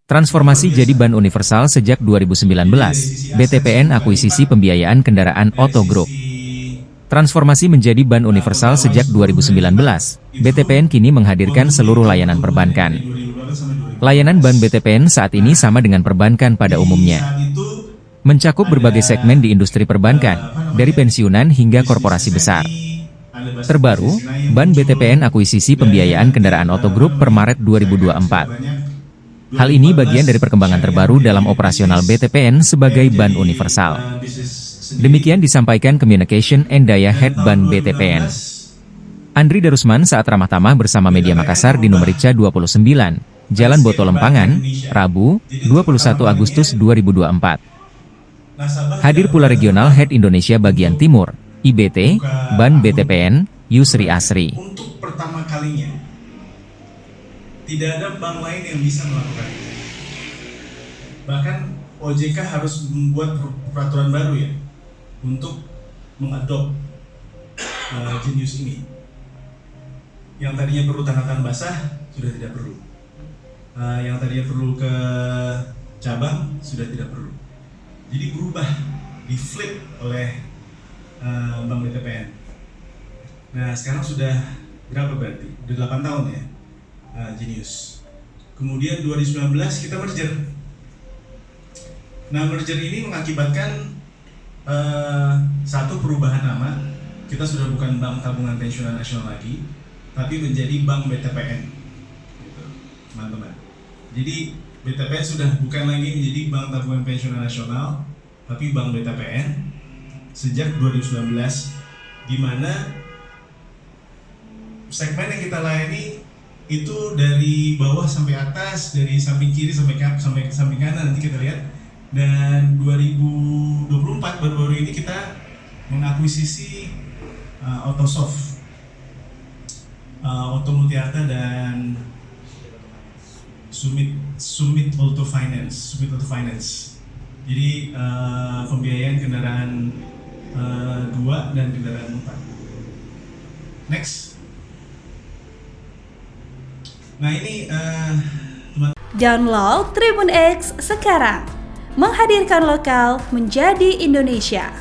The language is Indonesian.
Transformasi jadi ban universal sejak 2019, BTPN akuisisi pembiayaan kendaraan Otto Group. Transformasi menjadi ban universal sejak 2019, BTPN kini menghadirkan seluruh layanan perbankan. Layanan ban BTPN saat ini sama dengan perbankan pada umumnya. Mencakup berbagai segmen di industri perbankan, dari pensiunan hingga korporasi besar. Terbaru, ban BTPN akuisisi pembiayaan kendaraan Otto Group per Maret 2024. Hal ini bagian dari perkembangan terbaru dalam operasional BTPN sebagai ban universal. Demikian disampaikan Communication and Daya Head Ban BTPN, Andri Darusman saat ramah tamah bersama Media Makassar di nomor Rica 29, Jalan Boto Lempangan, Rabu, 21 Agustus 2024. Hadir pula Regional Head Indonesia Bagian Timur, IBT, Ban BTPN, Yusri Asri. Untuk pertama kalinya, tidak ada bank lain yang bisa melakukan itu. Bahkan OJK harus membuat peraturan baru ya untuk mengadop Genius ini. Yang tadinya perlu tanda tangan basah sudah tidak perlu. Yang tadinya perlu ke cabang sudah tidak perlu. Jadi berubah, di flip oleh Bank BTPN. Nah sekarang sudah berapa berarti? Udah 8 tahun ya. Genius. Kemudian 2019 kita merger. Nah merger ini mengakibatkan satu, perubahan nama. Kita sudah bukan Bank Tabungan Pensiunan Nasional lagi, tapi menjadi Bank BTPN, gitu, teman-teman. Jadi BTPN sudah bukan lagi menjadi Bank Tabungan Pensiunan Nasional, tapi Bank BTPN sejak 2019, di mana segmen yang kita layani itu dari bawah sampai atas, dari samping kiri sampai samping kanan, nanti kita lihat. Dan 2024 baru-baru ini kita mengakuisisi Autosoft, Auto Multiarta dan Summit Auto Finance. Jadi pembiayaan kendaraan 2 dan kendaraan 4. Next. Nah ini teman. Download Tribun X sekarang, menghadirkan lokal menjadi Indonesia.